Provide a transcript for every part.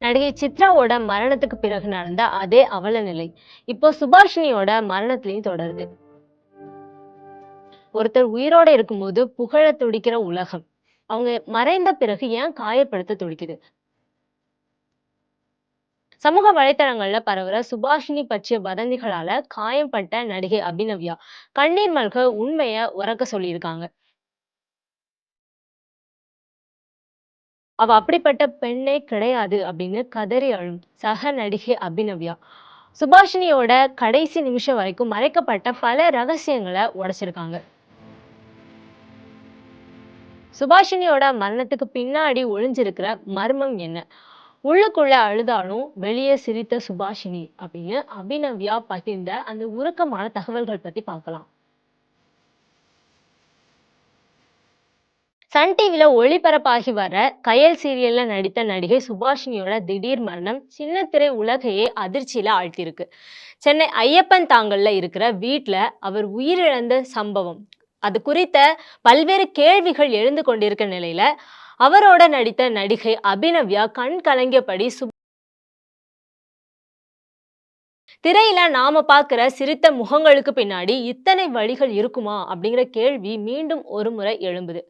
நடிகை சித்ராவோட மரணத்துக்கு பிறகு நடந்த அதே அவல நிலை இப்போ சுபாஷினியோட மரணத்திலையும் தொடருது. ஒருத்தர் உயிரோட இருக்கும்போது புகழ துடிக்கிற உலகம் அவங்க மறைந்த பிறகு ஏன் காயப்படுத்த துடிக்குது? சமூக வலைத்தளங்கள்ல பரவுற சுபாஷினி பற்றிய வதந்திகளால காயம்பட்ட நடிகை அபிநவ்யா கண்ணீர் மல்க உண்மைய உறக்க சொல்லியிருக்காங்க. அவ அப்படிப்பட்ட பெண்ணே கிடையாது அப்படின்னு கதறி அழும் சக நடிகை அபிநவ்யா சுபாஷினியோட கடைசி நிமிஷம் வரைக்கும் மறைக்கப்பட்ட பல ரகசியங்களை உடைச்சிருக்காங்க. சுபாஷினியோட மரணத்துக்கு பின்னாடி ஒளிஞ்சிருக்கிற மர்மம் என்ன? உள்ளுக்குள்ள அழுதாலும் வெளியே சிரித்த சுபாஷினி அப்படின்னு அபிநவ்யா பகிர்ந்த அந்த உருக்கமான தகவல்கள் பத்தி பார்க்கலாம். சன் டிவில ஒளிபரப்பாகி வர கயல் சீரியல்ல நடித்த நடிகை சுபாஷினியோட திடீர் மரணம் சின்ன திரை உலகையே அதிர்ச்சியில ஆழ்த்தியிருக்கு. சென்னை ஐயப்பன் தாங்கல்ல இருக்கிற வீட்டுல அவர் உயிரிழந்த சம்பவம் அது குறித்த பல்வேறு கேள்விகள் எழுந்து கொண்டிருக்க நிலையில அவரோட நடித்த நடிகை அபிநவ்யா கண் கலங்கியபடி திரையில நாம பாக்குற சிரித்த முகங்களுக்கு பின்னாடி இத்தனை வழிகள் இருக்குமா அப்படிங்கிற கேள்வி மீண்டும் ஒரு முறை எழும்புது.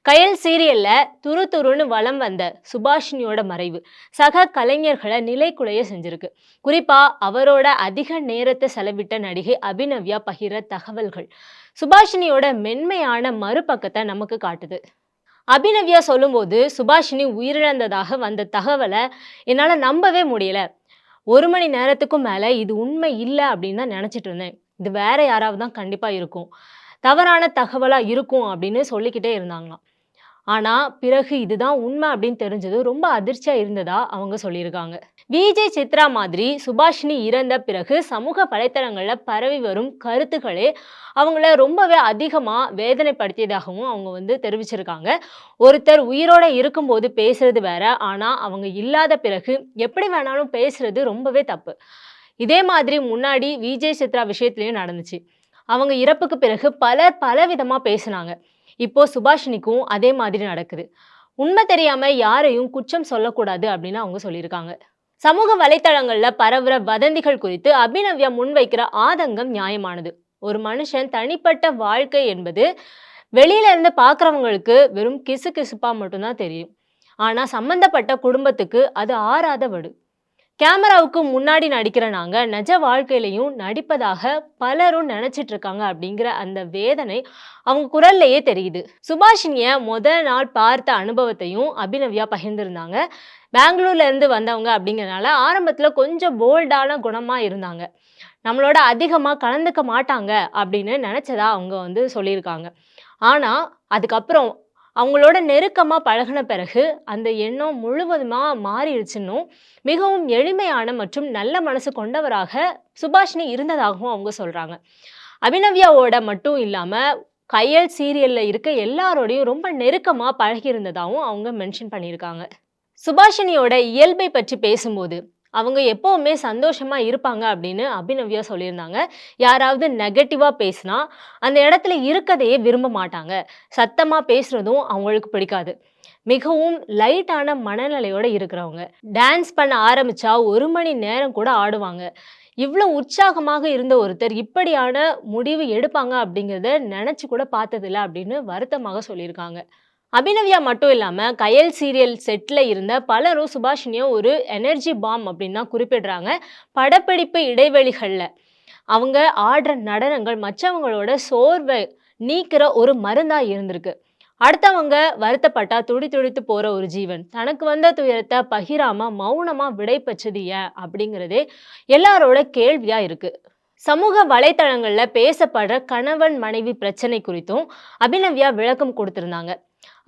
கயல் சீரியல்ல துரு துருன்னு வலம் வந்த சுபாஷினியோட மறைவு சக கலைஞர்களை நிலைக்குலைய செஞ்சிருக்கு. குறிப்பா அவரோட அதிக நேரத்தை செலவிட்ட நடிகை அபிநவ்யா பகிர தகவல்கள் சுபாஷினியோட மென்மையான மறுபக்கத்தை நமக்கு காட்டுது. அபிநவ்யா சொல்லும்போது சுபாஷினி உயிரிழந்ததாக வந்த தகவலை என்னால நம்பவே முடியல. 1 மணி நேரத்துக்கும் மேல இது உண்மை இல்ல அப்படின்னு தான் நினைச்சிட்டு இருந்தேன். இது வேற யாராவது தான் கண்டிப்பா இருக்கும். தவறான தகவலா இருக்கும் அப்படின்னு சொல்லிக்கிட்டே இருந்தாங்களாம். ஆனா பிறகு இதுதான் உண்மை அப்படின்னு தெரிஞ்சது ரொம்ப அதிர்ச்சியா இருந்ததா அவங்க சொல்லியிருக்காங்க. விஜய் சித்ரா மாதிரி சுபாஷினி இறந்த பிறகு சமூக வலைத்தளங்கள்ல பரவி வரும் கருத்துக்களே அவங்கள ரொம்பவே அதிகமா வேதனைப்படுத்தியதாகவும் அவங்க தெரிவிச்சிருக்காங்க. ஒருத்தர் உயிரோட இருக்கும்போது பேசுறது வேற, ஆனா அவங்க இல்லாத பிறகு எப்படி வேணாலும் பேசுறது ரொம்பவே தப்பு. இதே மாதிரி முன்னாடி விஜய் சித்ரா விஷயத்திலயும் நடந்துச்சு. அவங்க இறப்புக்கு பிறகு பலர் பலவிதமா பேசினாங்க. இப்போ சுபாஷினிக்கும் அதே மாதிரி நடக்குது. உண்மை தெரியாம யாரையும் குற்றம் சொல்லக்கூடாது அப்படின்னு அவங்க சொல்லியிருக்காங்க. சமூக வலைத்தளங்கள்ல பரவுற வதந்திகள் குறித்து அபிநவ்யா முன்வைக்கிற ஆதங்கம் நியாயமானது. ஒரு மனுஷன் தனிப்பட்ட வாழ்க்கை என்பது வெளியில இருந்து பாக்குறவங்களுக்கு வெறும் கிசு கிசுப்பா மட்டும்தான் தெரியும். ஆனா சம்பந்தப்பட்ட குடும்பத்துக்கு அது ஆறாத வடு. கேமராவுக்கு முன்னாடி நடிக்கிற நாங்க நிஜ வாழ்க்கையிலையும் நடிப்பதாக பலரும் நினைச்சிட்டு இருக்காங்க அப்படிங்கிற அந்த வேதனை அவங்க குரல்லையே தெரியுது. சுபாஷினிய முதல் நாள் பார்த்த அனுபவத்தையும் அபிநவ்யா பகிர்ந்திருந்தாங்க. பெங்களூர்ல இருந்து வந்தவங்க அப்படிங்கறனால ஆரம்பத்துல கொஞ்சம் போல்டான குணமா இருந்தாங்க. நம்மளோட அதிகமா கலந்துக்க மாட்டாங்க அப்படின்னு நினைச்சதா அவங்க சொல்லியிருக்காங்க. ஆனா அதுக்கப்புறம் அவங்களோட நெருக்கமா பழகின பிறகு அந்த எண்ணம் முழுவதுமா மாறிடுச்சுன்னும் மிகவும் எளிமையான மற்றும் நல்ல மனசு கொண்டவராக சுபாஷினி இருந்ததாகவும் அவங்க சொல்றாங்க. அபிநவ்யாவோட மட்டும் இல்லாம கயல் சீரியல்ல இருக்க எல்லாரோடையும் ரொம்ப நெருக்கமா பழகி இருந்ததாகவும் அவங்க மென்ஷன் பண்ணியிருக்காங்க. சுபாஷினியோட இயல்பை பற்றி பேசும்போது அவங்க எப்பவுமே சந்தோஷமா இருப்பாங்க அப்படின்னு அபிநவ்யா சொல்லியிருந்தாங்க. யாராவது நெகட்டிவா பேசினா அந்த இடத்துல இருக்கதையே விரும்ப மாட்டாங்க. சத்தமா பேசுறதும் அவங்களுக்கு பிடிக்காது. மிகவும் லைட்டான மனநிலையோட இருக்கிறவங்க. டான்ஸ் பண்ண ஆரம்பிச்சா 1 மணி நேரம் கூட ஆடுவாங்க. இவ்வளவு உற்சாகமாக இருந்த ஒருத்தர் இப்படியான முடிவு எடுப்பாங்க அப்படிங்கிறத நினைச்சு கூட பார்த்ததில்ல அப்படின்னு வருத்தமாக சொல்லியிருக்காங்க. அபிநவ்யா மட்டும் இல்லாம கயல் சீரியல் செட்ல இருந்த பலரும் சுபாஷினிய ஒரு எனர்ஜி பாம் அப்படின்னு தான் குறிப்பிடுறாங்க. படப்பிடிப்பு இடைவெளிகள்ல அவங்க ஆடுற நடனங்கள் மற்றவங்களோட சோர்வை நீக்கிற ஒரு மருந்தா இருந்திருக்கு. அடுத்தவங்க வருத்தப்பட்டா துடி துடித்து போற ஒரு ஜீவன் தனக்கு வந்த துயரத்தை பகிராம மௌனமா விடை பெற்றது ஏன் அப்படிங்கிறதே எல்லாரோட கேள்வியா இருக்கு. சமூக வலைத்தளங்கள்ல பேசப்படுற கணவன் மனைவி பிரச்சனை குறித்தும் அபிநவ்யா விளக்கம் கொடுத்திருந்தாங்க.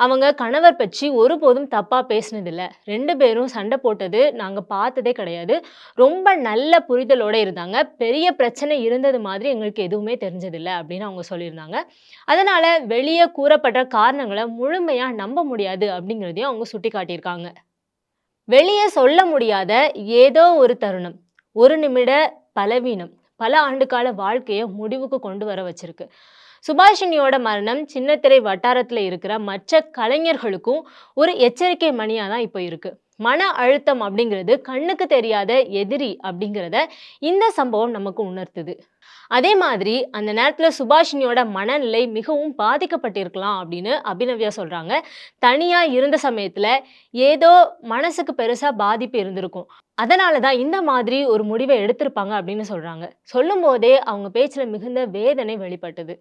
அவங்க கணவர் பற்றி ஒருபோதும் தப்பா பேசினதில்ல. 2 பேரும் சண்டை போட்டது நாங்க பார்த்ததே கிடையாது. ரொம்ப நல்ல புரிதலோட இருந்தாங்க. பெரிய பிரச்சனை இருந்தது மாதிரி எங்களுக்கு எதுவுமே தெரிஞ்சதில்ல அப்படின்னு அவங்க சொல்லியிருந்தாங்க. அதனால வெளியே கூறப்பட்ட காரணங்களை முழுமையா நம்ப முடியாது அப்படிங்கிறதையும் அவங்க சுட்டிக்காட்டியிருக்காங்க. வெளியே சொல்ல முடியாத ஏதோ ஒரு தருணம், 1 நிமிட பலவீனம் பல ஆண்டுகால வாழ்க்கையை முடிவுக்கு கொண்டு வர வச்சிருக்கு. சுபாஷினியோட மரணம் சின்னத்திரை வட்டாரத்துல இருக்கிற மற்ற கலைஞர்களுக்கும் ஒரு எச்சரிக்கை மணியா தான் இப்போ இருக்கு. மன அழுத்தம் அப்படிங்கிறது கண்ணுக்கு தெரியாத எதிரி அப்படிங்கிறத இந்த சம்பவம் நமக்கு உணர்த்துது. அதே மாதிரி அந்த நேரத்துல சுபாஷினியோட மனநிலை மிகவும் பாதிக்கப்பட்டிருக்கலாம் அப்படின்னு அபிநவ்யா சொல்றாங்க. தனியா இருந்த சமயத்துல ஏதோ மனசுக்கு பெருசா பாதிப்பு இருந்திருக்கும். அதனால தான் இந்த மாதிரி ஒரு முடிவை எடுத்திருப்பாங்க அப்படின்னு சொல்றாங்க. சொல்லும்போதே அவங்க பேச்சுல மிகுந்த வேதனை வெளிப்பட்டது.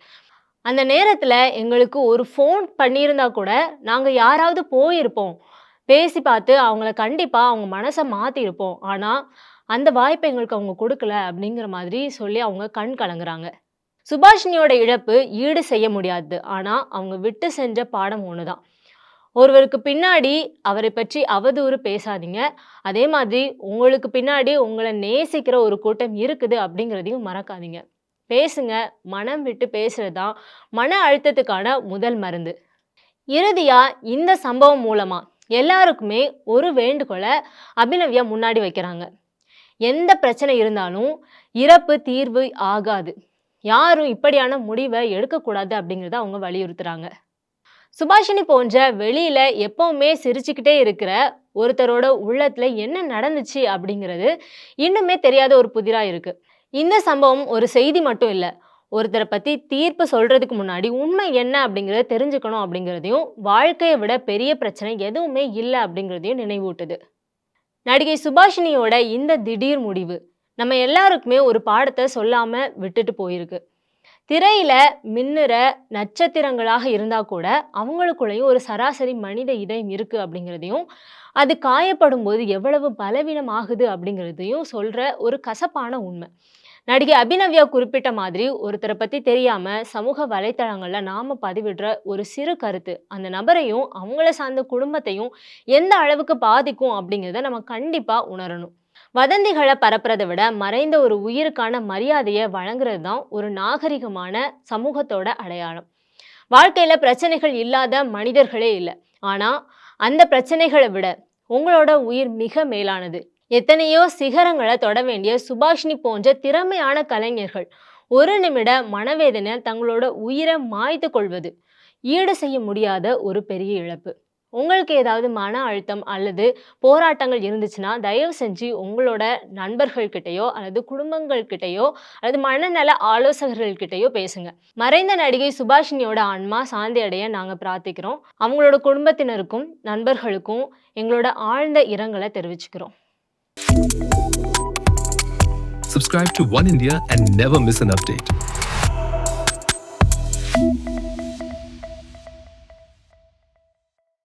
அந்த நேரத்துல எங்களுக்கு ஒரு ஃபோன் பண்ணியிருந்தா கூட, நாங்க யாராவது போயிருப்போம். பேசி பார்த்து அவங்கள கண்டிப்பா அவங்க மனச மாத்தியிருப்போம். ஆனா, அந்த வாய்ப்ப எங்களுக்கு அவங்க குடுக்கல அப்படிங்கிற மாதிரி சொல்லி அவங்க கண் கலங்குறாங்க. சுபாஷினியோட இழப்பு ஈடு செய்ய முடியாதது. ஆனா, அவங்க விட்டு சென்ற பாடம் ஒண்ணுதான். ஒருவருக்கு பின்னாடி அவரைப் பற்றி அவதூறு பேசாதீங்க. அதே மாதிரி உங்களுக்கு பின்னாடி உங்கள நேசிக்கிற ஒரு கூட்டம் இருக்குது அப்படிங்கிறதையும் மறக்காதீங்க. பேசுங்க. மனம் விட்டு பேசுறது தான் மன அழுத்தத்துக்கான முதல் மருந்து. இறுதியா இந்த சம்பவம் மூலமா எல்லாருக்குமே ஒரு வேண்டுகோள அபிநவ்யா முன்னாடி வைக்கிறாங்க. எந்த பிரச்சனை இருந்தாலும் இறப்பு தீர்வு ஆகாது. யாரும் இப்படியான முடிவ எடுக்கக்கூடாது அப்படிங்கிறத அவங்க வலியுறுத்துறாங்க. சுபாஷினி போன்ற வெளியில எப்பவுமே சிரிச்சுக்கிட்டே இருக்கிற ஒருத்தரோட உள்ளத்துல என்ன நடந்துச்சு அப்படிங்கிறது இன்னுமே தெரியாத ஒரு புதிரா இருக்கு. இந்த சம்பவம் ஒரு செய்தி மட்டும் இல்ல. ஒருத்தர பத்தி தீர்ப்பு சொல்றதுக்கு முன்னாடி உண்மை என்ன அப்படிங்கிறத தெரிஞ்சுக்கணும் அப்படிங்கிறதையும், வாழ்க்கைய விட பெரிய பிரச்சனை எதுவுமே இல்ல அப்படிங்கிறதையும் நினைவூட்டுது. நடிகை சுபாஷினியோட இந்த திடீர் முடிவு நம்ம எல்லாருக்குமே ஒரு பாடத்த சொல்லாம விட்டுட்டு போயிருக்கு. திரையில மின்னுற நட்சத்திரங்களாக இருந்தா கூட, அவங்களுக்குள்ளேயும் ஒரு சராசரி மனித இதயம் இருக்கு அப்படிங்கிறதையும், அது காயப்படும்போது எவ்வளவு பலவீனம் ஆகுது அப்படிங்கிறதையும் சொல்ற ஒரு கசப்பான உண்மை. நடிகை அபிநவ்யா குறிப்பிட்ட மாதிரி ஒருத்தர பத்தி தெரியாம சமூக வலைத்தளங்கள்ல நாம பதிவிடுற ஒரு சிறு கருத்து, அந்த நபரையும், அவங்கள சார்ந்த குடும்பத்தையும் எந்த அளவுக்கு பாதிக்கும் அப்படிங்கிறத நம்ம கண்டிப்பா உணரணும். வதந்திகள பரப்புறத விட, மறைந்த ஒரு உயிருக்கான மரியாதைய வழங்குறது தான் ஒரு நாகரிகமான சமூகத்தோட அடையாளம். வாழ்க்கையில பிரச்சனைகள் இல்லாத மனிதர்களே இல்ல. ஆனா, அந்த பிரச்சனைகள விட உங்களோட உயிர் மிக மேலானது. எத்தனையோ சிகரங்கள தொட வேண்டிய சுபாஷினி போன்ற திறமையான கலைஞர்கள், ஒரு நிமிட மனவேதனை தங்களோட உயிர மாய்த்து கொள்வது, ஈடு செய்ய முடியாத ஒரு பெரிய இழப்பு. உங்களுக்கு ஏதாவது மன அழுத்தம் அல்லது போராட்டங்கள் இருந்துச்சுன்னா, தயவு செஞ்சு உங்களோட நண்பர்கள் கிட்டயோ, அல்லது குடும்பங்கள் கிட்டயோ, அல்லது மனநல ஆலோசகர்கள் கிட்டயோ பேசுங்க. மறைந்த நடிகை சுபாஷினியோட ஆன்மா சாந்தி அடைய நாங்க பிரார்த்திக்கிறோம். அவங்களோட குடும்பத்தினருக்கும், நண்பர்களுக்கும் எங்களோட ஆழ்ந்த இரங்கல தெரிவிச்சுக்கிறோம். Subscribe to One India and never miss an update.